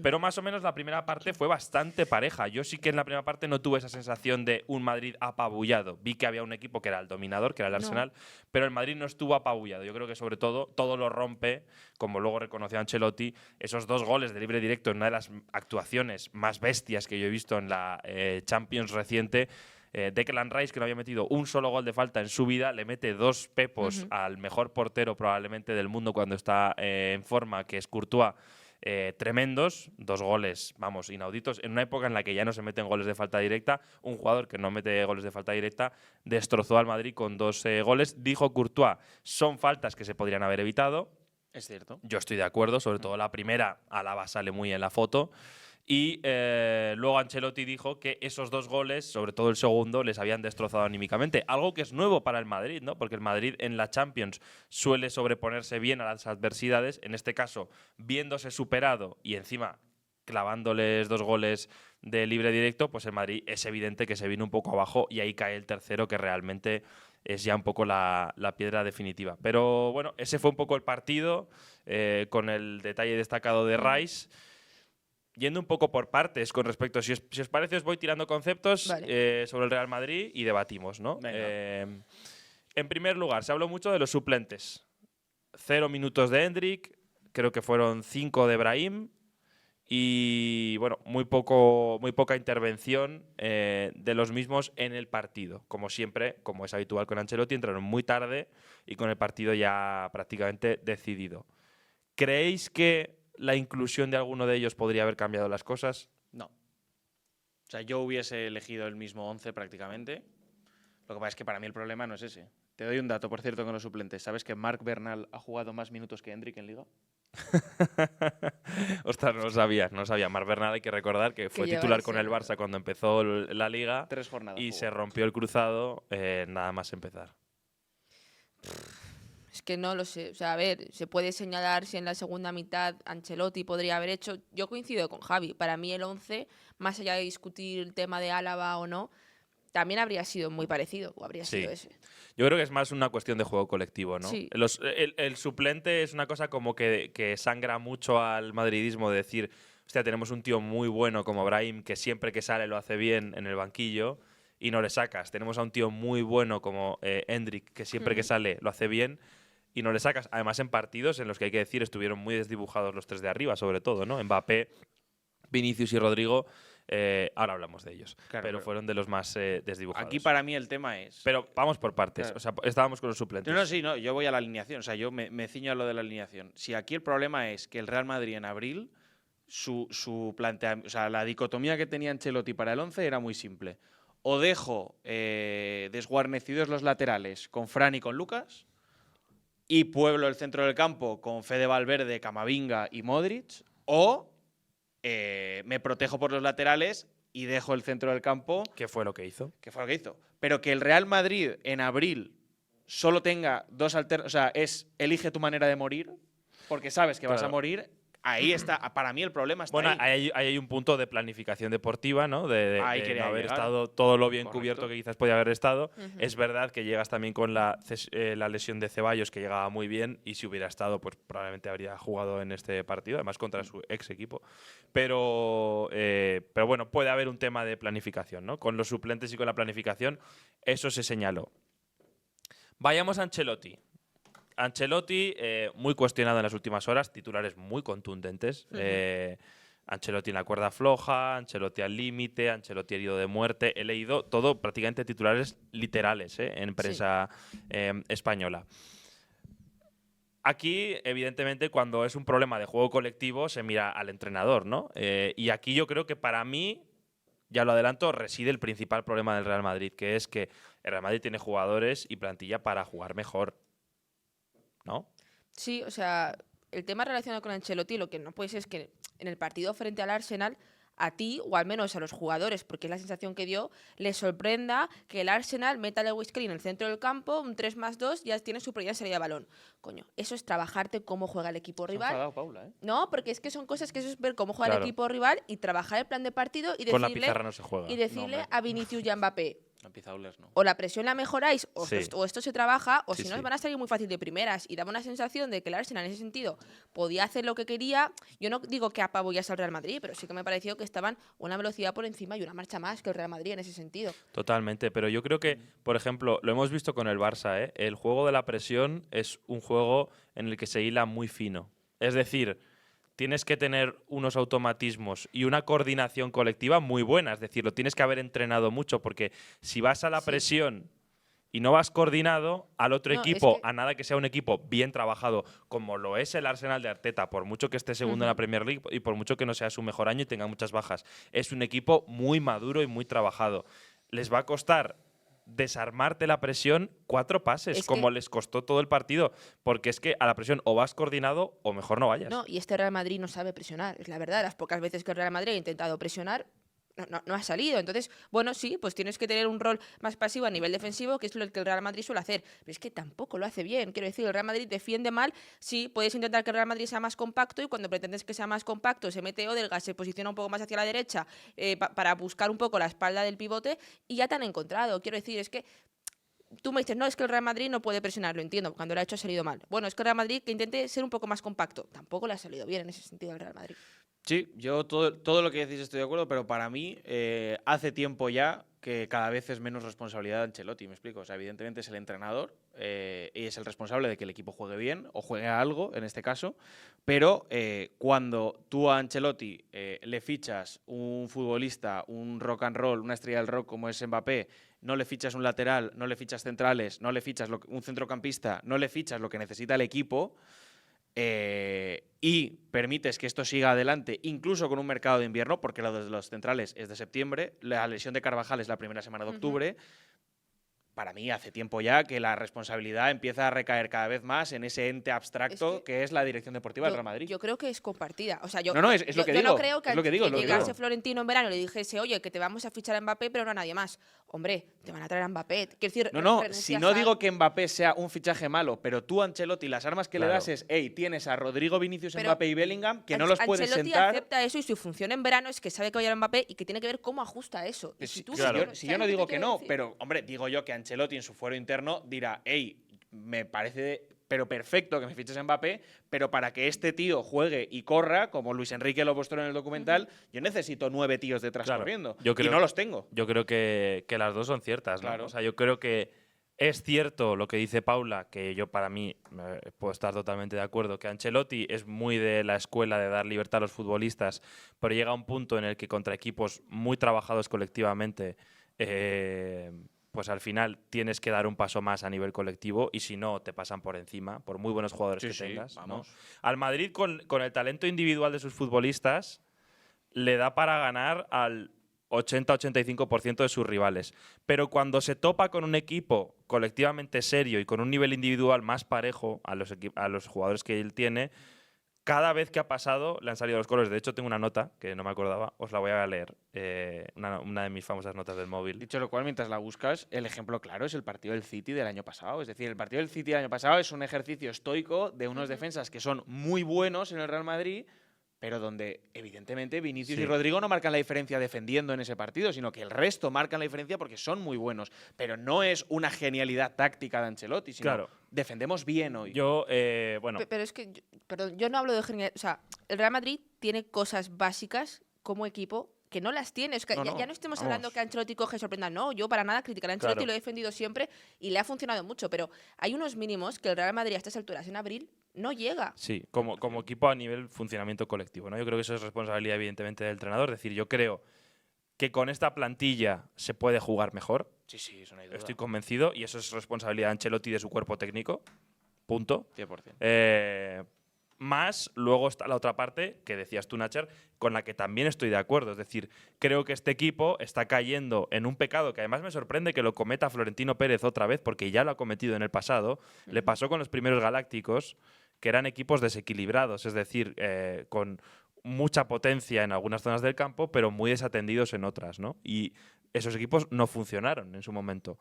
Pero más o menos la primera parte fue bastante pareja. Yo sí que en la primera parte no tuve esa sensación de un Madrid apabullado. Vi que había un equipo que era el dominador, que era el Arsenal, pero el Madrid no estuvo apabullado. Yo creo que sobre todo lo rompe, como luego reconoció Ancelotti, esos dos goles de libre directo en una de las actuaciones más bestias que yo he visto en la Champions reciente. Declan Rice, que no había metido un solo gol de falta en su vida, le mete dos pepos al mejor portero probablemente del mundo cuando está en forma, que es Courtois. Tremendos, dos goles, vamos, inauditos, en una época en la que ya no se meten goles de falta directa. Un jugador que no mete goles de falta directa destrozó al Madrid con dos goles. Dijo Courtois, son faltas que se podrían haber evitado. Es cierto. Yo estoy de acuerdo, sobre todo la primera, Álava sale muy en la foto. Y luego Ancelotti dijo que esos dos goles, sobre todo el segundo, les habían destrozado anímicamente. Algo que es nuevo para el Madrid, ¿no? Porque el Madrid en la Champions suele sobreponerse bien a las adversidades. En este caso, viéndose superado y encima clavándoles dos goles de libre directo, pues el Madrid es evidente que se vino un poco abajo y ahí cae el tercero, que realmente es ya un poco la piedra definitiva. Pero bueno, ese fue un poco el partido, con el detalle destacado de Rice. Yendo un poco por partes con respecto, si os parece, os voy tirando conceptos sobre el Real Madrid y debatimos, ¿no? En primer lugar, se habló mucho de los suplentes. 0 minutos de Endrick, creo que fueron 5 de Brahim, y bueno, muy poca intervención de los mismos en el partido. Como siempre, como es habitual con Ancelotti, entraron muy tarde y con el partido ya prácticamente decidido. ¿Creéis que la inclusión de alguno de ellos podría haber cambiado las cosas? No. O sea, yo hubiese elegido el mismo 11 prácticamente. Lo que pasa es que para mí el problema no es ese. Te doy un dato, por cierto, con los suplentes. ¿Sabes que Marc Bernal ha jugado más minutos que Endrick en Liga? Ostras, no lo sabía. Marc Bernal, hay que recordar que fue titular con el Barça cuando empezó la Liga. 3 jornadas. Y se rompió el cruzado nada más empezar. Es que no lo sé. O sea, a ver, se puede señalar si en la segunda mitad Ancelotti podría haber hecho... Yo coincido con Javi. Para mí el 11, más allá de discutir el tema de Álava o no, también habría sido muy parecido, o habría sido ese. Yo creo que es más una cuestión de juego colectivo, ¿no? Sí. El suplente es una cosa como que sangra mucho al madridismo, de decir, hostia, tenemos un tío muy bueno como Brahim, que siempre que sale lo hace bien en el banquillo, y no le sacas. Tenemos a un tío muy bueno como Endrick, que siempre que sale lo hace bien, y no le sacas. Además, en partidos en los que hay que decir estuvieron muy desdibujados los tres de arriba, sobre todo, ¿no? Mbappé, Vinicius y Rodrigo. Ahora hablamos de ellos, claro, pero fueron de los más desdibujados. Aquí para mí el tema es... Pero vamos por partes. Claro. O sea, estábamos con los suplentes. No, yo voy a la alineación. O sea, yo me ciño a lo de la alineación. Si aquí el problema es que el Real Madrid en abril su planteamiento, o sea, la dicotomía que tenía Ancelotti para el 11 era muy simple. O dejo desguarnecidos los laterales con Fran y con Lucas y pueblo el centro del campo con Fede Valverde, Camavinga y Modric, o me protejo por los laterales y dejo el centro del campo. ¿Qué fue lo que hizo? ¿Qué fue lo que hizo? Pero que el Real Madrid en abril solo tenga dos alternativas, o sea, elige tu manera de morir, porque sabes que vas a morir. Ahí está, para mí el problema está bueno, ahí. Hay un punto de planificación deportiva, ¿no? De no haber llegar. estado todo lo bien Correcto. cubierto que quizás podía haber estado. Es verdad que llegas también con la lesión de Ceballos, que llegaba muy bien, y si hubiera estado, pues probablemente habría jugado en este partido, además contra su ex equipo. Pero bueno, puede haber un tema de planificación, ¿no? Con los suplentes y con la planificación, eso se señaló. Vayamos a Ancelotti. Ancelotti, muy cuestionado en las últimas horas, titulares muy contundentes. Ancelotti en la cuerda floja, Ancelotti al límite, Ancelotti herido de muerte. He leído todo, prácticamente titulares literales en prensa española. Aquí, evidentemente, cuando es un problema de juego colectivo, se mira al entrenador, ¿no? Y aquí yo creo que para mí, ya lo adelanto, reside el principal problema del Real Madrid, que es que el Real Madrid tiene jugadores y plantilla para jugar mejor, ¿no? Sí, o sea, el tema relacionado con Ancelotti, lo que no puede ser es que en el partido frente al Arsenal, a ti, o al menos a los jugadores, porque es la sensación que dio, les sorprenda que el Arsenal meta a Lewis Kelly en el centro del campo, un 3+2, ya tiene su primera salida de balón. Coño, eso es trabajarte cómo juega el equipo rival. Enfadado, Paula, ¿eh? No, porque es que son cosas que eso es ver cómo juega el equipo rival y trabajar el plan de partido y Con la decirle, pizarra no se juega. A Vinicius y a Mbappé, No, Pizaules no. o la presión la mejoráis, o, Sí. o esto se trabaja, o Sí, si no, sí. van a salir muy fácil de primeras. Y daba una sensación de que el Arsenal, en ese sentido, podía hacer lo que quería. Yo no digo que apabullase al Real Madrid, pero sí que me pareció que estaban una velocidad por encima y una marcha más que el Real Madrid en ese sentido. Totalmente, pero yo creo que, por ejemplo, lo hemos visto con el Barça, ¿eh? El juego de la presión es un juego en el que se hila muy fino. Es decir, tienes que tener unos automatismos y una coordinación colectiva muy buena. Es decir, lo tienes que haber entrenado mucho, porque si vas a la presión y no vas coordinado, al otro No, equipo, es que- a nada que sea un equipo bien trabajado, como lo es el Arsenal de Arteta, por mucho que esté segundo en la Premier League y por mucho que no sea su mejor año y tenga muchas bajas, es un equipo muy maduro y muy trabajado. Les va a costar desarmarte la presión 4 pases, Es como que- les costó todo el partido, porque es que a la presión o vas coordinado o mejor no vayas. No, y este Real Madrid no sabe presionar, es la verdad. Las pocas veces que el Real Madrid ha intentado presionar, no ha salido. Entonces, bueno, sí, pues tienes que tener un rol más pasivo a nivel defensivo, que es lo que el Real Madrid suele hacer. Pero es que tampoco lo hace bien. Quiero decir, el Real Madrid defiende mal. Sí, puedes intentar que el Real Madrid sea más compacto y cuando pretendes que sea más compacto, se mete Odegaard, se posiciona un poco más hacia la derecha para buscar un poco la espalda del pivote y ya te han encontrado. Quiero decir, es que tú me dices, no, es que el Real Madrid no puede presionar, lo entiendo, cuando lo ha hecho ha salido mal. Bueno, es que el Real Madrid que intente ser un poco más compacto. Tampoco le ha salido bien en ese sentido al Real Madrid. Sí, yo todo lo que decís estoy de acuerdo, pero para mí hace tiempo ya que cada vez es menos responsabilidad de Ancelotti, me explico. O sea, evidentemente es el entrenador y es el responsable de que el equipo juegue bien o juegue algo, en este caso, pero cuando tú a Ancelotti le fichas un futbolista, un rock and roll, una estrella del rock como es Mbappé, no le fichas un lateral, no le fichas centrales, no le fichas un centrocampista, no le fichas lo que necesita el equipo, y permites que esto siga adelante, incluso con un mercado de invierno, porque lo de los centrales es de septiembre, la lesión de Carvajal es la primera semana de octubre. Para mí, hace tiempo ya que la responsabilidad empieza a recaer cada vez más en ese ente abstracto que es la dirección deportiva del Real Madrid. Yo creo que es compartida. O sea, yo, No, es lo que yo digo. no creo que, Es lo que digo, es lo que llegase digo. Florentino en verano y le dijese, oye, que te vamos a fichar a Mbappé, pero no a nadie más. Hombre, te van a traer a Mbappé. Quiero decir, No, renuncias si no a- digo que Mbappé sea un fichaje malo, pero tú, Ancelotti, las armas que le Claro. das es, hey, tienes a Rodrigo, Vinicius, Pero Mbappé y Bellingham, que no los puedes Ancelotti sentar. acepta eso y su función en verano es que sabe que va a ir a Mbappé y que tiene que ver cómo ajusta eso. Y si tú claro. ¿sabes Si yo lo no te digo que quiero no, decir? pero, hombre, digo yo que Ancelotti en su fuero interno dirá, hey, me parece pero perfecto que me fiches a Mbappé, pero para que este tío juegue y corra, como Luis Enrique lo mostró en el documental, yo necesito 9 tíos detrás Claro, corriendo. yo creo- y no los tengo. Yo creo que las dos son ciertas, ¿no? Claro. O sea, yo creo que es cierto lo que dice Paula, que yo para mí puedo estar totalmente de acuerdo, que Ancelotti es muy de la escuela de dar libertad a los futbolistas, pero llega un punto en el que contra equipos muy trabajados colectivamente pues al final tienes que dar un paso más a nivel colectivo y si no, te pasan por encima, por muy buenos jugadores que tengas. ¿no? Al Madrid, con el talento individual de sus futbolistas, le da para ganar al 80-85% de sus rivales. Pero cuando se topa con un equipo colectivamente serio y con un nivel individual más parejo a los jugadores que él tiene, cada vez que ha pasado le han salido los colores. De hecho, tengo una nota que no me acordaba, os la voy a leer. Una de mis famosas notas del móvil. Dicho lo cual, mientras la buscas, el ejemplo claro es el partido del City del año pasado. Es decir, el partido del City del año pasado es un ejercicio estoico de unos defensas que son muy buenos en el Real Madrid, pero donde evidentemente Vinicius y Rodrigo no marcan la diferencia defendiendo en ese partido, sino que el resto marcan la diferencia porque son muy buenos. Pero no es una genialidad táctica de Ancelotti, sino defendemos bien hoy. Pero es que, yo no hablo de genialidad. O sea, el Real Madrid tiene cosas básicas como equipo que no las tiene. Es que ya no estemos hablando que Ancelotti coge y sorprenda. No, yo para nada criticar a Ancelotti, lo he defendido siempre y le ha funcionado mucho. Pero hay unos mínimos que el Real Madrid a estas alturas en abril no llega. Sí, como equipo a nivel funcionamiento colectivo, ¿no? Yo creo que eso es responsabilidad, evidentemente, del entrenador. Es decir, yo creo que con esta plantilla se puede jugar mejor. Sí, eso no hay duda. Estoy convencido y eso es responsabilidad de Ancelotti y de su cuerpo técnico. Punto. 100%. Más, luego está la otra parte, que decías tú, Nacher, con la que también estoy de acuerdo. Es decir, creo que este equipo está cayendo en un pecado que además me sorprende que lo cometa Florentino Pérez otra vez, porque ya lo ha cometido en el pasado. Le pasó con los primeros Galácticos, que eran equipos desequilibrados, es decir, con mucha potencia en algunas zonas del campo, pero muy desatendidos en otras, ¿no? Y esos equipos no funcionaron en su momento.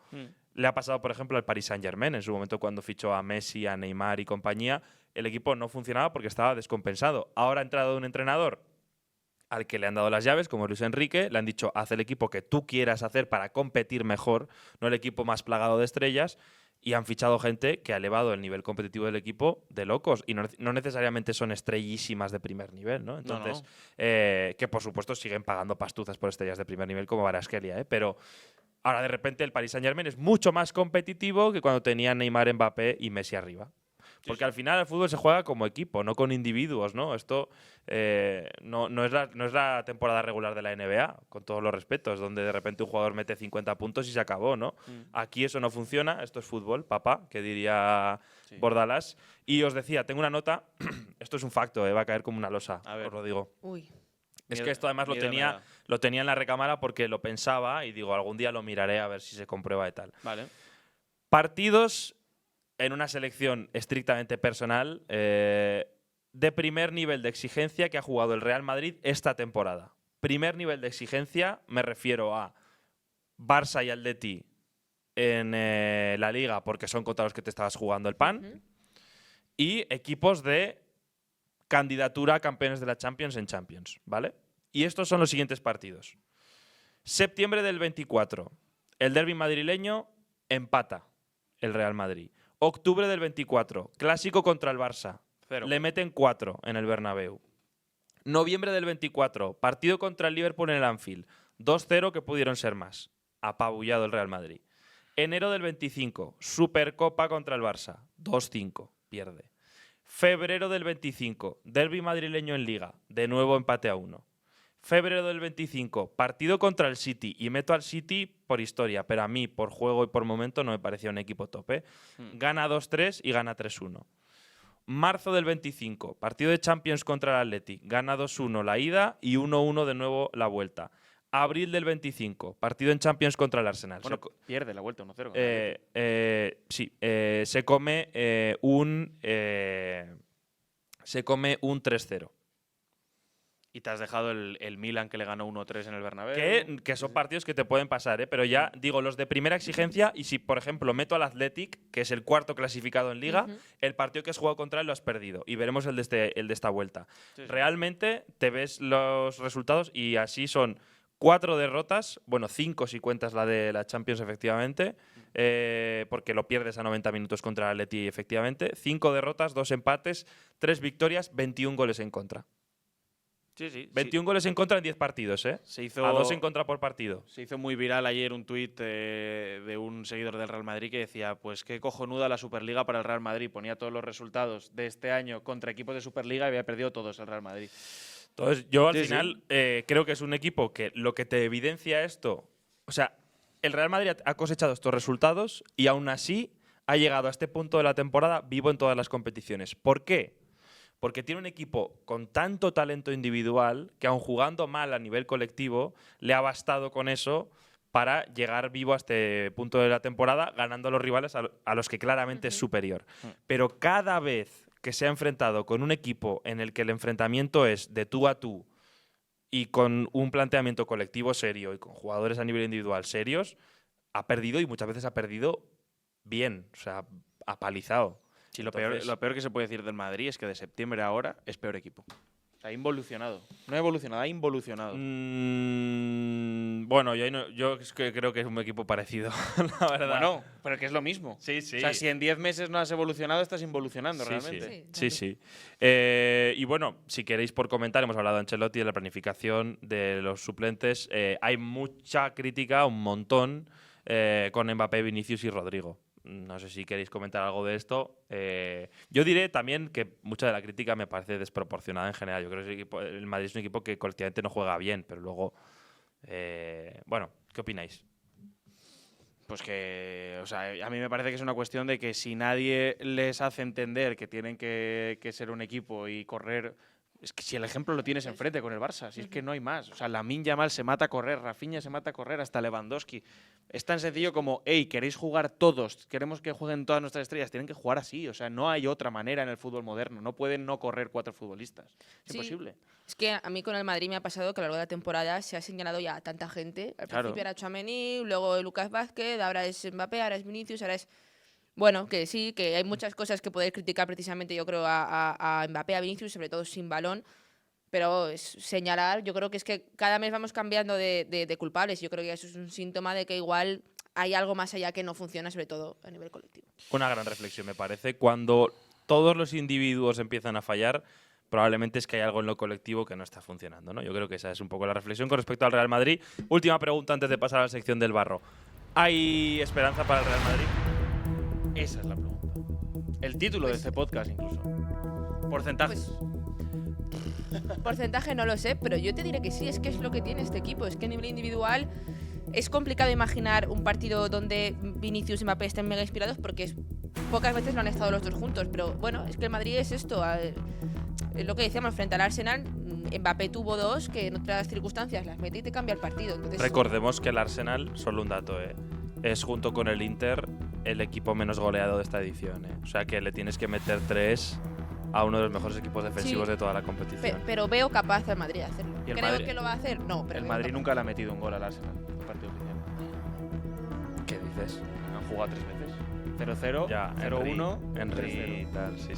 Le ha pasado, por ejemplo, al Paris Saint-Germain, en su momento cuando fichó a Messi, a Neymar y compañía, el equipo no funcionaba porque estaba descompensado. Ahora ha entrado un entrenador al que le han dado las llaves, como Luis Enrique, le han dicho, haz el equipo que tú quieras hacer para competir mejor, no el equipo más plagado de estrellas, y han fichado gente que ha elevado el nivel competitivo del equipo de locos, y no necesariamente son estrellísimas de primer nivel, ¿no? Entonces, que por supuesto siguen pagando pastuzas por estrellas de primer nivel como Kvaratskhelia, pero ahora de repente el Paris Saint-Germain es mucho más competitivo que cuando tenía Neymar, Mbappé y Messi arriba. Porque al final el fútbol se juega como equipo, no con individuos, ¿no? Esto no es la temporada regular de la NBA, con todos los respetos, donde de repente un jugador mete 50 puntos y se acabó, ¿no? Aquí eso no funciona, esto es fútbol, papá, que diría Bordalás. Y os decía, tengo una nota, esto es un facto, va a caer como una losa, os lo digo. Uy. Es que esto además lo tenía en la recámara porque lo pensaba y digo, algún día lo miraré a ver si se comprueba y tal. Vale. Partidos en una selección estrictamente personal de primer nivel de exigencia que ha jugado el Real Madrid esta temporada. Primer nivel de exigencia me refiero a Barça y Atleti en la Liga, porque son contra los que te estabas jugando el pan, y equipos de candidatura a campeones de la Champions en Champions, ¿vale? Y estos son los siguientes partidos. Septiembre del 24, el derbi madrileño empata el Real Madrid. Octubre del 24, clásico contra el Barça. 0. Le meten 4 en el Bernabéu. Noviembre del 24, partido contra el Liverpool en el Anfield. 2-0 que pudieron ser más. Apabullado el Real Madrid. Enero del 25, Supercopa contra el Barça. 2-5, pierde. Febrero del 25, derbi madrileño en Liga. De nuevo empate a 1. Febrero del 25, partido contra el City. Y meto al City por historia, pero a mí, por juego y por momento, no me parecía un equipo tope. Gana 2-3 y gana 3-1. Marzo del 25, partido de Champions contra el Atleti. Gana 2-1 la ida y 1-1 de nuevo la vuelta. Abril del 25, partido en Champions contra el Arsenal. Bueno, pierde la vuelta 1-0. Sí, se come un 3-0. Y te has dejado el Milan que le ganó 1-3 en el Bernabéu. Que son partidos que te pueden pasar, pero ya digo, los de primera exigencia, y si por ejemplo meto al Athletic, que es el cuarto clasificado en Liga, el partido que has jugado contra él lo has perdido. Y veremos el de esta vuelta. Sí. Realmente te ves los resultados y así son 4 derrotas, bueno, 5 si cuentas la de la Champions efectivamente, porque lo pierdes a 90 minutos contra el Atleti efectivamente. 5 derrotas, 2 empates, 3 victorias, 21 goles en contra. Sí. 21 goles en contra en 10 partidos, ¿eh? A 2 en contra por partido. Se hizo muy viral ayer un tuit de un seguidor del Real Madrid que decía, pues qué cojonuda la Superliga para el Real Madrid. Ponía todos los resultados de este año contra equipos de Superliga y había perdido todos el Real Madrid. Entonces, yo al final creo que es un equipo que lo que te evidencia esto, o sea, el Real Madrid ha cosechado estos resultados y aún así ha llegado a este punto de la temporada vivo en todas las competiciones. ¿Por qué? Porque tiene un equipo con tanto talento individual que, aun jugando mal a nivel colectivo, le ha bastado con eso para llegar vivo a este punto de la temporada, ganando a los rivales a los que claramente es superior. Pero cada vez que se ha enfrentado con un equipo en el que el enfrentamiento es de tú a tú y con un planteamiento colectivo serio y con jugadores a nivel individual serios, ha perdido, y muchas veces ha perdido bien, o sea, apalizado. Sí, Entonces, lo peor que se puede decir del Madrid es que de septiembre a ahora es peor equipo. Ha involucionado. No ha evolucionado, ha involucionado. Bueno, yo es que creo que es un equipo parecido, la verdad. Bueno, pero que es lo mismo. Sí, sí. O sea, si en 10 meses no has evolucionado, estás involucionando realmente. Sí. Y bueno, si queréis por comentar, hemos hablado de Ancelotti, de la planificación, de los suplentes. Hay mucha crítica, un montón, con Mbappé, Vinicius y Rodrigo. No sé si queréis comentar algo de esto. Yo diré también que mucha de la crítica me parece desproporcionada en general. Yo creo que el Madrid es un equipo que colectivamente no juega bien, pero luego… bueno, ¿qué opináis? Pues que, o sea, a mí me parece que es una cuestión de que si nadie les hace entender que tienen que ser un equipo y correr… Es que si el ejemplo lo tienes enfrente con el Barça, si es que no hay más. O sea, Lamine Yamal se mata a correr, Rafinha se mata a correr, hasta Lewandowski. Es tan sencillo como, hey, ¿queréis jugar todos? Queremos que jueguen todas nuestras estrellas. Tienen que jugar así. O sea, no hay otra manera en el fútbol moderno. No pueden no correr 4 futbolistas. Es imposible. Es que a mí con el Madrid me ha pasado que a lo largo de la temporada se ha señalado ya a tanta gente. Al principio era Tchouaméni, luego Lucas Vázquez, ahora es Mbappé, ahora es Vinicius, ahora es… Bueno, que sí, que hay muchas cosas que poder criticar precisamente, yo creo, a Mbappé, a Vinicius, sobre todo sin balón. Pero es señalar, yo creo que es que cada mes vamos cambiando de culpables. Yo creo que eso es un síntoma de que igual hay algo más allá que no funciona, sobre todo a nivel colectivo. Una gran reflexión, me parece. Cuando todos los individuos empiezan a fallar, probablemente es que hay algo en lo colectivo que no está funcionando, ¿no? Yo creo que esa es un poco la reflexión con respecto al Real Madrid. Última pregunta antes de pasar a la sección del barro. ¿Hay esperanza para el Real Madrid? Esa es la pregunta. El título de este podcast, incluso. Porcentajes. Porcentaje no lo sé, pero yo te diré que sí, es que es lo que tiene este equipo. Es que a nivel individual es complicado imaginar un partido donde Vinicius y Mbappé estén mega inspirados porque pocas veces lo han estado los dos juntos. Pero bueno, es que el Madrid es esto. Es lo que decíamos, frente al Arsenal, Mbappé tuvo 2 que en otras circunstancias las mete y te cambia el partido. Entonces, recordemos que el Arsenal, solo un dato, es junto con el Inter el equipo menos goleado de esta edición. O sea que le tienes que meter 3 a uno de los mejores equipos defensivos de toda la competición. Pero veo capaz al Madrid de hacerlo. ¿Y el ¿Creo Madrid? que lo va a hacer? No, pero El Madrid nunca le ha metido un gol al Arsenal en partido oficial. ¿Qué dices? Han jugado 3 veces. 0-0, Ya, 0-1, Henry 3-0. y tal, sí.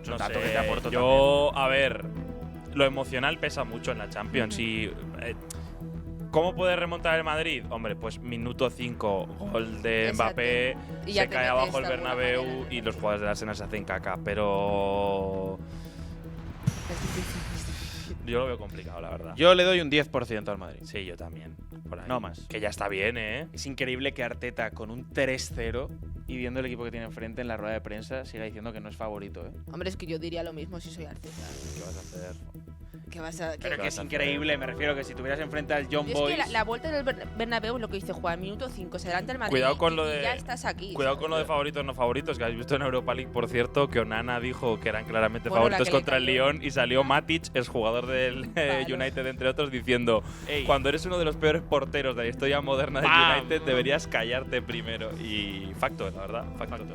Es un dato que te aporto yo, a ver, lo emocional pesa mucho en la Champions. Y, ¿cómo puede remontar el Madrid? Hombre, pues minuto 5, gol de Mbappé, y ya se te cae metes abajo el de alguna Bernabéu manera. y los jugadores del Arsenal se hacen caca. Pero Es difícil. yo lo veo complicado, la verdad. Yo le doy un 10% al Madrid. Sí, yo también. Por ahí. No más. Que ya está bien, ¿eh? Es increíble que Arteta, con un 3-0 y viendo el equipo que tiene enfrente en la rueda de prensa, siga diciendo que no es favorito, ¿eh? Hombre, es que yo diría lo mismo si soy Arteta. ¿Qué vas a hacer? ¿Qué vas a, Pero qué- que es increíble, me refiero que si tuvieras enfrente al John Yo es que Boyce… la vuelta del Bernabéu es lo que dice Juan, minuto 5, se adelanta el Madrid. Cuidado con lo y de- ya estás aquí. Cuidado con lo de favoritos no favoritos, que habéis visto en Europa League, por cierto, que Onana dijo que eran claramente Bueno, la favoritos que le contra el cayó. Lyon y salió Matic, el jugador del Palos. United, entre otros, diciendo: Ey. cuando eres uno de los peores porteros de la historia moderna del ¡Pam! United, deberías callarte primero. Y facto, la verdad, facto.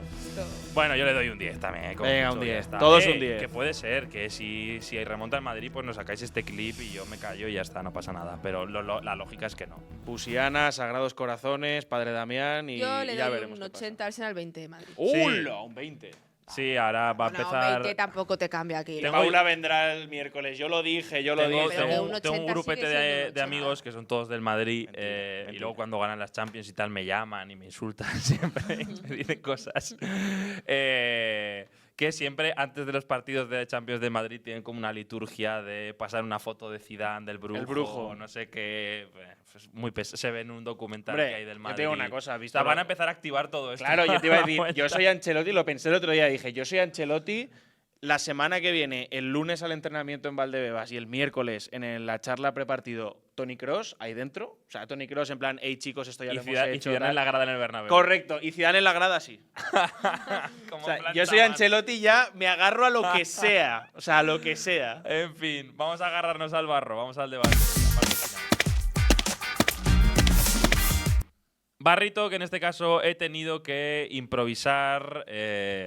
Bueno, yo le doy un 10 también. Como Venga, mucho, un ya 10. está. Todos un 10. Que puede ser, que si remonta el Madrid, pues nos sacáis este clip y yo me callo y ya está, no pasa nada. Pero la lógica es que no. Pusiana, Sagrados Corazones, Padre Damián y Yo le ya doy veremos un qué pasa. 80 Arsenal, 20 de Madrid. ¡Hola! Un 20. Sí, ahora va a No, empezar… 20 tampoco te cambia aquí. Tengo- Paula vendrá el miércoles. Yo lo dije, yo lo Tengo, dije. Pero que tengo- un tengo un 80 grupete sigue siendo un de 80. amigos que son todos del Madrid Mentira. y luego cuando ganan las Champions y tal me llaman y me insultan siempre y me dicen cosas. Que siempre antes de los partidos de Champions de Madrid tienen como una liturgia de pasar una foto de Zidane, del Brujo, El Brujo. no sé qué. Es muy se ve en un documental Hombre, que hay del yo Madrid. te digo una cosa, O ¿visto sea, lo- van a empezar a activar todo esto. Claro, yo te iba a la decir, vuelta. yo soy Ancelotti, lo pensé el otro día, dije, yo soy Ancelotti, la semana que viene, el lunes al entrenamiento en Valdebebas y el miércoles en la charla prepartido, Toni Kroos ahí dentro. O sea, Toni Kroos en plan, hey chicos, esto ya Y lo hemos Zidane hecho. en tal. la grada en el Bernabéu. Correcto, y Zidane en la grada sí. Como O sea, planta yo soy más. Ancelotti y ya me agarro a lo que sea. O sea, a lo que sea. En fin, vamos a agarrarnos al barro, vamos al debate. Barrito, que en este caso he tenido que improvisar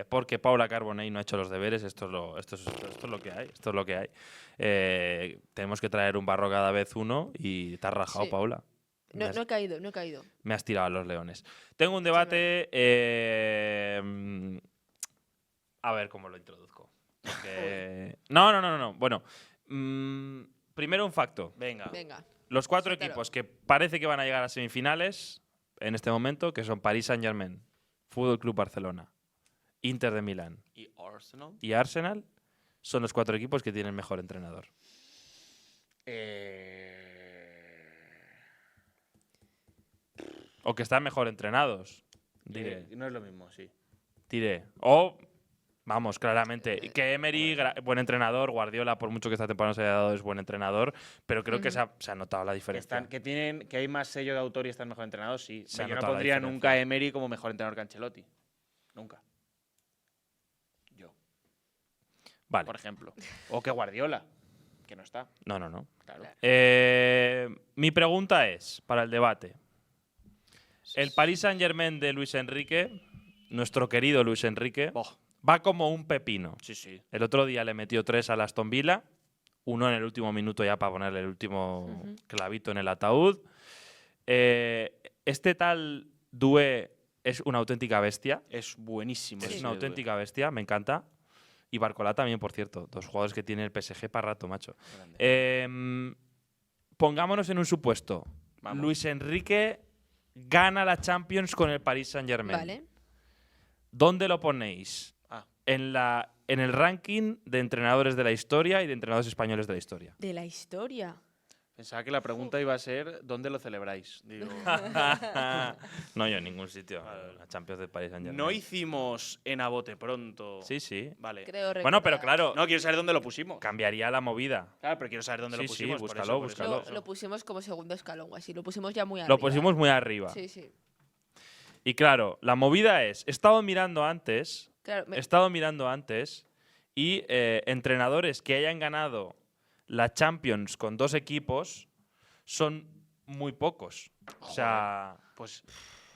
porque Paula Carbonell no ha hecho los deberes. Esto es lo que hay. Esto es lo que hay. Tenemos que traer un barro cada vez uno y te has rajado, Sí. Paula. No he caído, no he caído. Me has tirado a los leones. Tengo un debate. A ver cómo lo introduzco. Porque- No. Bueno, primero un facto. Venga. Venga. Los 4 Suéltalo. equipos que parece que van a llegar a semifinales en este momento, que son Paris Saint-Germain, Fútbol Club Barcelona, Inter de Milán ¿Y Arsenal? y Arsenal, son los 4 equipos que tienen mejor entrenador. O que están mejor entrenados. Diré. No es lo mismo, sí. Diré. O, vamos, claramente, que Emery, buen entrenador, Guardiola, por mucho que esta temporada no se haya dado, es buen entrenador, pero creo que se ha notado la diferencia. Que hay más sello de autor y están mejor entrenados, sí. Se ha Yo no notado la pondría diferencia. nunca a Emery como mejor entrenador que Ancelotti. Nunca. Yo, Vale. por ejemplo. O que Guardiola, que no está. No. Claro. Mi pregunta es, para el debate, el Paris Saint-Germain de Luis Enrique, nuestro querido Luis Enrique, Boh, va como un pepino. sí. El otro día le metió 3 al Aston Villa, uno en el último minuto ya para ponerle el último clavito en el ataúd. Este tal Doué es una auténtica bestia. Es buenísimo. Es ese una Doué. auténtica bestia, me encanta. Y Barcola también, por cierto. 2 jugadores que tiene el PSG para rato, macho. Grande. Pongámonos en un supuesto. Vamos. Luis Enrique gana la Champions con el Paris Saint-Germain. Vale. ¿Dónde lo ponéis? Ah, En el ranking de entrenadores de la historia y de entrenadores españoles de la historia. De la historia. pensaba que la pregunta iba a ser ¿dónde lo celebráis? Digo, No, yo en ningún sitio. La Champions del Paris Saint-Germain. no hicimos en a bote pronto. Sí. Vale. Creo Bueno, pero recordar. claro, No, quiero saber dónde lo pusimos. cambiaría la movida. Claro, pero quiero saber dónde Sí, lo sí, pusimos. por búscalo, eso, por búscalo. eso. Lo pusimos como segundo escalón o así. Lo pusimos ya muy arriba. Lo pusimos muy arriba. Sí. Y claro, la movida es, he estado mirando antes Claro, y entrenadores que hayan ganado la Champions con 2 equipos son muy pocos. O sea, Pues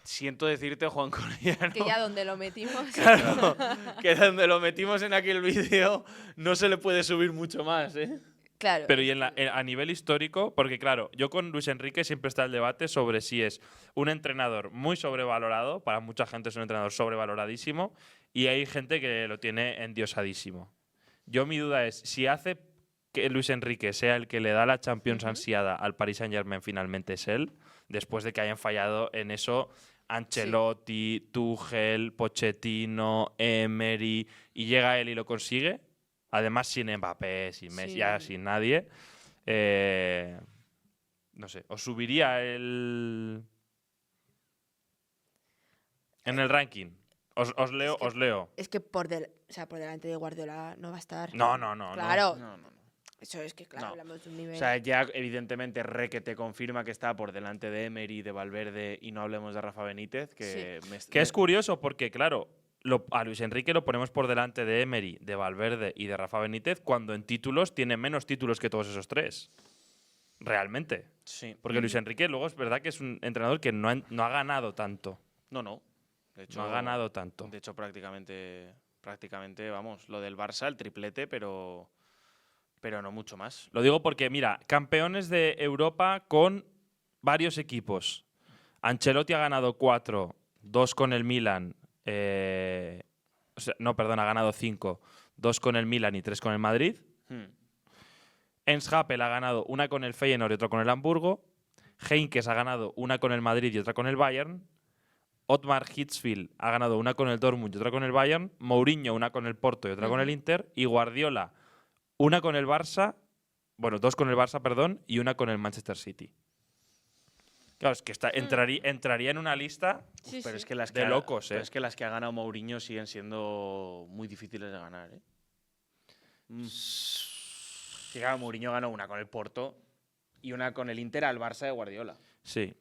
siento decirte, Juan Corellano, que ya donde lo metimos. claro, que donde lo metimos en aquel vídeo no se le puede subir mucho más, ¿eh? Claro. pero y a nivel histórico, porque claro, yo con Luis Enrique siempre está el debate sobre si es un entrenador muy sobrevalorado, para mucha gente es un entrenador sobrevaloradísimo, y hay gente que lo tiene endiosadísimo. Yo mi duda es, si hace que Luis Enrique sea el que le da la Champions ansiada al Paris Saint-Germain finalmente es él, después de que hayan fallado en eso Ancelotti, Tuchel, Pochettino, Emery, y llega él y lo consigue, además sin Mbappé, sin Messi, Sí. ya sin nadie. No sé, os subiría en el ranking. Os leo. Es que por delante de Guardiola no va a estar. No. Claro. No. Eso es que, claro, No. hablamos de un nivel. O sea, ya evidentemente Reque te confirma que está por delante de Emery, de Valverde y no hablemos de Rafa Benítez, que Que es curioso porque, claro, a Luis Enrique lo ponemos por delante de Emery, de Valverde y de Rafa Benítez cuando en títulos tiene menos títulos que todos esos 3. Realmente. Sí. Porque Luis Enrique luego es verdad que es un entrenador que no ha ganado tanto. No. De hecho, No ha ganado tanto. De hecho, prácticamente, vamos, lo del Barça, el triplete, pero no mucho más. Lo digo porque, mira, campeones de Europa con varios equipos. Ancelotti ha ganado 4, 2 con el Milan. Ha ganado 5, 2 con el Milan y 3 con el Madrid. Ernst Happel ha ganado 1 con el Feyenoord y otra con el Hamburgo. Heinkes ha ganado 1 con el Madrid y otra con el Bayern. Otmar Hitzfeld ha ganado 1 con el Dortmund y otra con el Bayern. Mourinho 1 con el Porto y otra con el Inter. Y Guardiola 1 con el Barça, 2 con el Barça, perdón, y 1 con el Manchester City. Claro, es que entraría en una lista Sí, Pero sí. es que las de locos, pero ¿eh? es que las que ha ganado Mourinho siguen siendo muy difíciles de ganar, ¿eh? Sí, claro, Mourinho ganó una con el Porto y una con el Inter al Barça de Guardiola. Sí.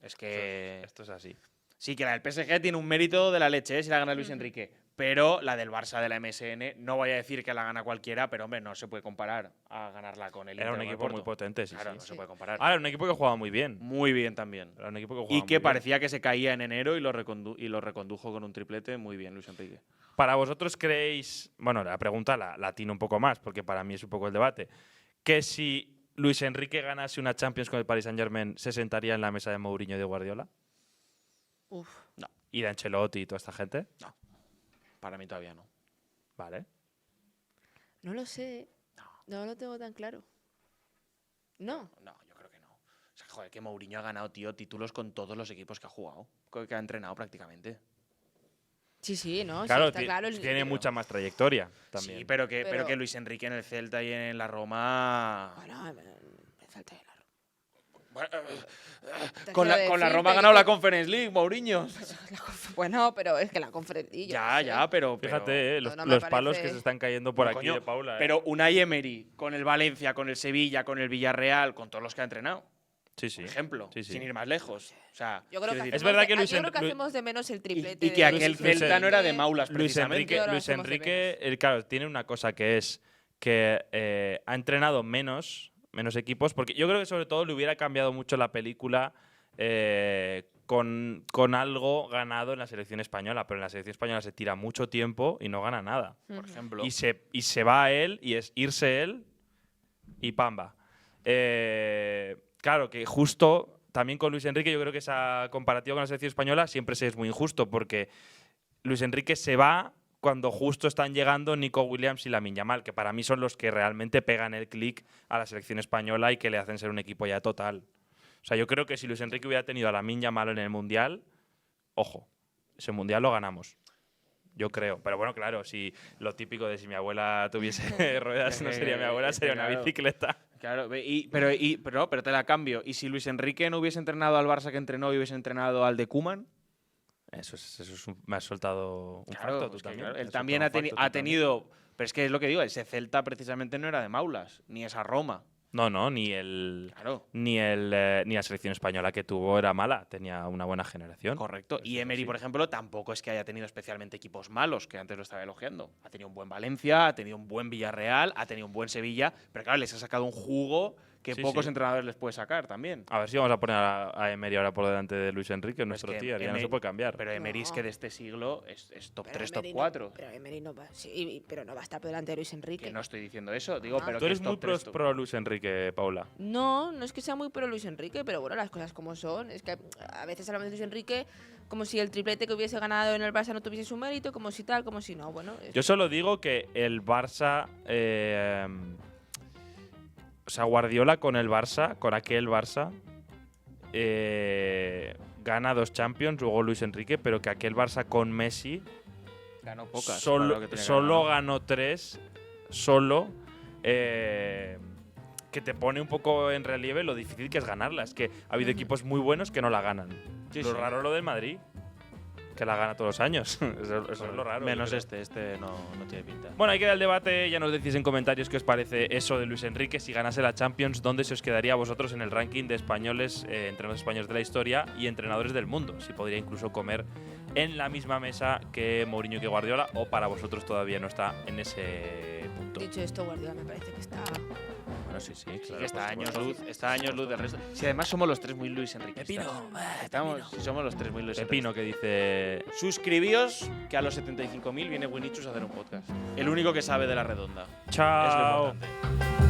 Es que… Esto es así. Sí, que la del PSG tiene un mérito de la leche, si la gana Luis Enrique. Pero la del Barça de la MSN, no voy a decir que la gana cualquiera, pero hombre, no se puede comparar a ganarla con el Inter. Era un o el equipo Porto. muy potente, sí, Claro, sí. no se puede comparar. Ahora, era un equipo que jugaba muy bien. Muy bien también. Era un equipo que jugaba Y muy que bien. parecía que se caía en enero y lo recondujo con un triplete. Muy bien, Luis Enrique. Para vosotros creéis, bueno, la pregunta la atino un poco más, porque para mí es un poco el debate, que si Luis Enrique ganase una Champions con el Paris Saint-Germain, ¿se sentaría en la mesa de Mourinho y de Guardiola? Uf. No, ¿Y de Ancelotti y toda esta gente? no. Para mí todavía no. Vale. No lo sé. No lo tengo tan claro. No. No, yo creo que no. O sea, joder, que Mourinho ha ganado, tío, títulos con todos los equipos que ha jugado, que ha entrenado prácticamente. Sí, no. Claro, sí, está claro. tiene pero- mucha más trayectoria también. Sí, pero Pero- que Luis Enrique en el Celta y en la Roma… Bueno, me falta el arroz. Con la decirte Roma ha que- ganado la Conference League, Mourinho. Bueno, pero es que la conferencia. Ya, pero… Fíjate, No, no me los palos parece- que se están cayendo por No, aquí coño, de Paula. Pero Unai Emery con el Valencia, con el Sevilla, con el Villarreal, con todos los que ha entrenado, Sí, sí. por ejemplo, Sí, sí. sin ir más lejos. O sea, Yo creo que, quiero decir, Es verdad que Luis yo creo que Enrique- hacemos de menos el y triplete. que de aquel Luis Celta Celta no era de Enrique. maulas, Luis precisamente. Enrique, Ahora Luis hacemos de Enrique claro, tiene una cosa que es que ha entrenado menos equipos, porque yo creo que sobre todo le hubiera cambiado mucho la película con algo ganado en la selección española, pero en la selección española se tira mucho tiempo y no gana nada. Por ejemplo. Y se va él, y es irse él y pamba. Claro que justo también con Luis Enrique, yo creo que esa comparativa con la selección española siempre se es muy injusto, porque Luis Enrique se va cuando justo están llegando Nico Williams y Lamine Yamal, que para mí son los que realmente pegan el clic a la selección española y que le hacen ser un equipo ya total. O sea, yo creo que si Luis Enrique hubiera tenido a Lamine Yamal en el Mundial, ojo, ese Mundial lo ganamos. Yo creo. Pero bueno, claro, si lo típico de si mi abuela tuviese ruedas, no sería mi abuela, sería una Claro. bicicleta. Claro, pero te la cambio. ¿Y si Luis Enrique no hubiese entrenado al Barça que entrenó y hubiese entrenado al de Koeman? Me has soltado un facto tú es que, también. claro, Me él has también soltado ha, un facto tú ha también. tenido… Pero es que es lo que digo, ese Celta precisamente no era de maulas, ni esa Roma. No, ni Claro. ni la selección española que tuvo era mala, tenía una buena generación. Correcto. Eso Y es Emery, así. por ejemplo, tampoco es que haya tenido especialmente equipos malos, que antes lo estaba elogiando. Ha tenido un buen Valencia, ha tenido un buen Villarreal, ha tenido un buen Sevilla, pero claro, les ha sacado un jugo que Sí, pocos sí. entrenadores les puede sacar también. A ver si vamos a poner a Emery ahora por delante de Luis Enrique, nuestro que tío, ya no se Emery- puede cambiar. Pero Emery es No. que de este siglo es top Pero 3, top Emery no- 4. pero Emery no va. Sí, pero no va a estar por delante de Luis Enrique. Que no estoy diciendo eso, digo, Ah. pero Tú que eres es muy top 3, pro Luis Enrique, Paula. No es que sea muy pro Luis Enrique, pero bueno, las cosas como son. Es que a veces hablamos de Luis Enrique como si el triplete que hubiese ganado en el Barça no tuviese su mérito, como si tal, como si no. Bueno, Yo solo digo que el Barça. O sea, Guardiola con el Barça, con aquel Barça, gana 2 Champions, luego Luis Enrique, pero que aquel Barça con Messi Ganó pocas. para solo, lo que tenía que solo ganar. ganó 3, solo. Que te pone un poco en relieve lo difícil que es ganarla. Es que ha habido equipos muy buenos que no la ganan. Sí, Lo sí. raro es lo del Madrid, que la gana todos los años. eso es lo raro. Menos yo creo. este no tiene pinta. Bueno, ahí queda el debate. Ya nos decís en comentarios qué os parece eso de Luis Enrique. Si ganase la Champions, ¿dónde se os quedaría a vosotros en el ranking de españoles, entrenadores españoles de la historia y entrenadores del mundo? Si podría incluso comer en la misma mesa que Mourinho y que Guardiola, o para vosotros todavía no está en ese punto. dicho esto, Guardiola me parece que está. Bueno, sí, Sí, claro, que está por años supuesto. luz, está años luz del resto. Si además somos los tres muy Luis Enrique. Somos los tres muy Luis Pepino que dice. Enrique. Suscribíos, que a los 75.000 viene Winichus a hacer un podcast. El único que sabe de la redonda. Es lo Chao. importante.